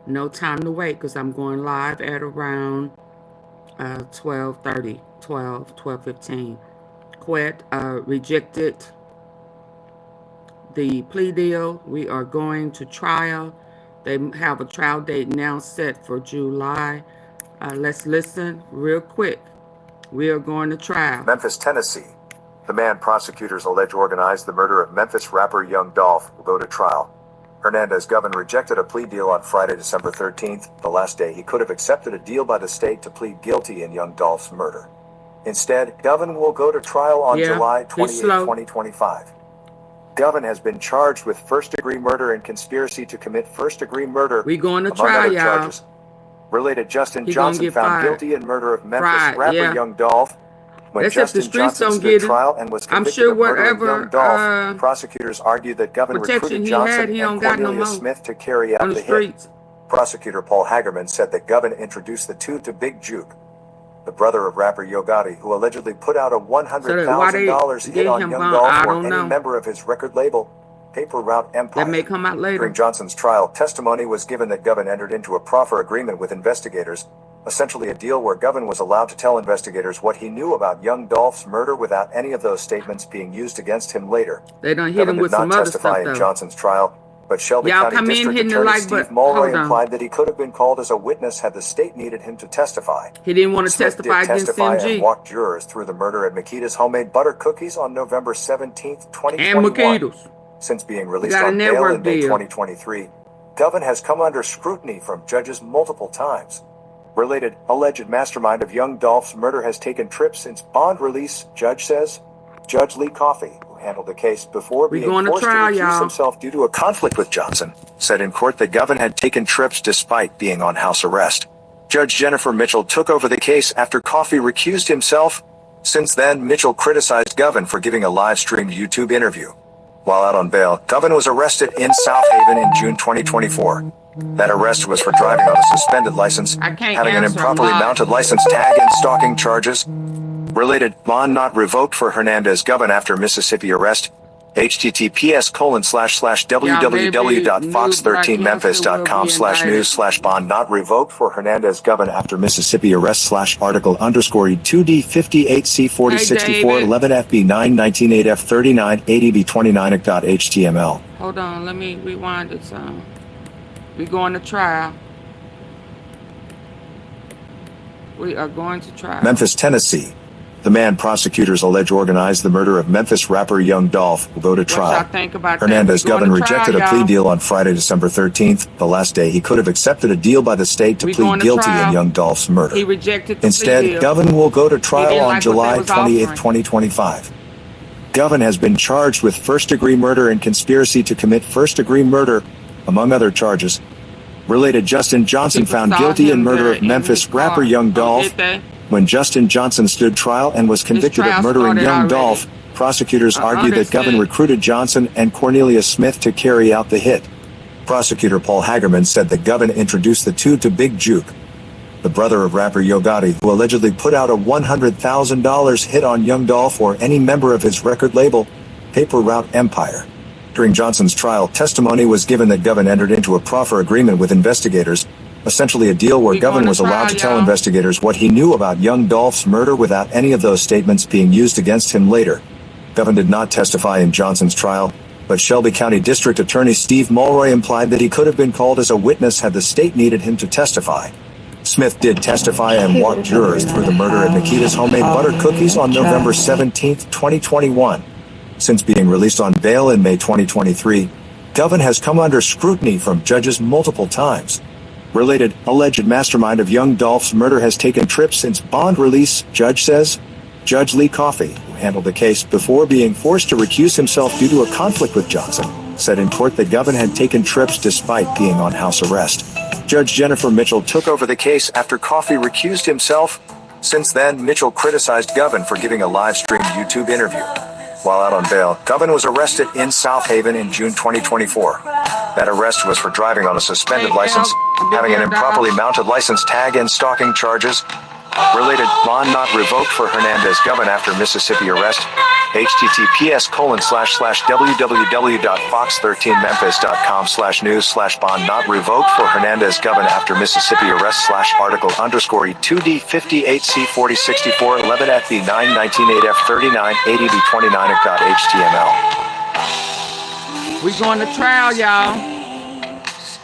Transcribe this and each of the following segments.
No time to wait because I'm going live at around 12:30, 12:15. Quet rejected the plea deal. We are going to trial. They have a trial date now set for July. Let's listen real quick. We are going to trial. Memphis, Tennessee. The man prosecutors allege organized the murder of Memphis rapper YOUNGDOLPH will go to trial. Hernandez Govan rejected a plea deal on Friday, December 13th, the last day he could have accepted a deal by the state to plead guilty in YOUNGDOLPH's murder. Instead, Govan will go to trial on July 28, 2025. Govan has been charged with first-degree murder and conspiracy to commit first-degree murder. We going to among trial, other y'all. charges. Related Justin Johnson found guilty in murder of Memphis rapper YOUNGDOLPH. When That's Justin Johnson stood trial and was convicted of murdering YOUNGDOLPH, prosecutors argued that Govan recruited Johnson and CORNELIUSSMITH to carry out the hit. Prosecutor Paul Hagerman said that Govan introduced the two to Big Juke, the brother of rapper YOGOTTI, who allegedly put out a $100,000 hit on YOUNGDOLPH or any member of his record label, Paper Route Empire. That may come out later. During Johnson's trial, testimony was given that Govan entered into a proffer agreement with investigators, essentially a deal where Govan was allowed to tell investigators what he knew about YOUNGDOLPH's murder without any of those statements being used against him later. They don't hit him with some other stuff, though. Govan did not testify in Johnson's trial, but Shelby County District Attorney Steve Mulroy implied that he could have been called as a witness had the state needed him to testify. He didn't want to testify against MG. And walked jurors through the murder at MAKEDAS homemade butter cookies on November 17th, 2021. Since being released on bail in May 2023, Govan has come under scrutiny from judges multiple times. Related, alleged mastermind of YOUNGDOLPH's murder has taken trips since bond release, judge says. Judge Lee Coffey, who handled the case before being forced to recuse himself due to a conflict with Johnson, said in court that Govan had taken trips despite being on house arrest. Judge Jennifer Mitchell took over the case after Coffey recused himself. Since then, Mitchell criticized Govan for giving a live-streamed YouTube interview. While out on bail, Govan was arrested in South Haven in June 2024. That arrest was for driving on a suspended license, having an improperly mounted license tag, and stalking charges. Related, bond not revoked for Hernandez Govan after Mississippi arrest. https://www.fox13memphis.com/news/bond not revoked for Hernandez Govan after Mississippi arrest/article_2D58C466411FB919AF39ADB29.html. Hold on, let me rewind it some. We're going to trial. We are going to trial. Memphis, Tennessee. The man prosecutors allege organized the murder of Memphis rapper YOUNGDOLPH will go to trial. Hernandez Govan rejected a plea deal on Friday, December 13th, the last day he could have accepted a deal by the state to plead guilty in YOUNGDOLPH's murder. He rejected the Instead, Govan will go to trial on July 28, 2025. Govan has been charged with first-degree murder and conspiracy to commit first-degree murder, among other charges. Related, Justin Johnson found guilty in murder of Memphis rapper YOUNGDOLPH. When Justin Johnson stood trial and was convicted of murdering YOUNGDOLPH, prosecutors argued that Govan recruited Johnson and CORNELIUSSMITH to carry out the hit. Prosecutor Paul Hagerman said that Govan introduced the two to Big Juke, the brother of rapper YOGOTTI, who allegedly put out a $100,000 hit on YOUNGDOLPH or any member of his record label, Paper Route Empire. During Johnson's trial, testimony was given that Govan entered into a proffer agreement with investigators, essentially a deal where Govan was allowed to tell investigators what he knew about YOUNGDOLPH's murder without any of those statements being used against him later. Govan did not testify in Johnson's trial, but Shelby County District Attorney Steve Mulroy implied that he could have been called as a witness had the state needed him to testify. Smith did testify and walked jurors through the murder at MAKEDAS homemade butter cookies on November 17, 2021. Since being released on bail in May 2023, Govan has come under scrutiny from judges multiple times. Related, alleged mastermind of YOUNGDOLPH's murder has taken trips since bond release, judge says. Judge Lee Coffey, who handled the case before being forced to recuse himself due to a conflict with Johnson, said in court that Govan had taken trips despite being on house arrest. Judge Jennifer Mitchell took over the case after Coffey recused himself. Since then, Mitchell criticized Govan for giving a live-streamed YouTube interview. While out on bail, Govan was arrested in South Haven in June 2024. That arrest was for driving on a suspended license, having an improperly mounted license tag, and stalking charges. Related, bond not revoked for Hernandez Govan after Mississippi arrest. https://www.fox13memphis.com/news/bond not revoked for Hernandez Govan after Mississippi arrest /article_E2D58C464111@the 9/19/8F39/80B29.html. We going to trial, y'all.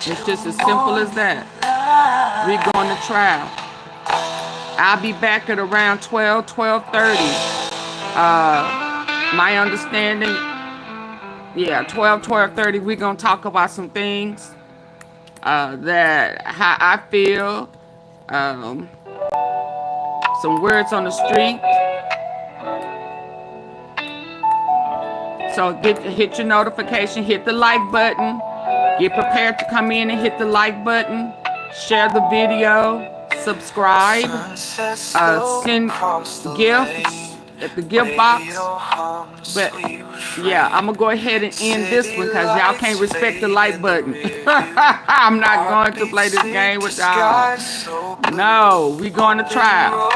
It's just as simple as that. We going to trial. I'll be back at around 12:30. My understanding, yeah, 12:30. We're gonna talk about some things that how I feel. Some words on the street. So hit your notification, hit the like button. Get prepared to come in and hit the like button. Share the video. Subscribe. Send gifts at the gift box. But yeah, I'm gonna go ahead and end this one because y'all can't respect the like button. I'm not going to play this game with y'all. No, we going to trial.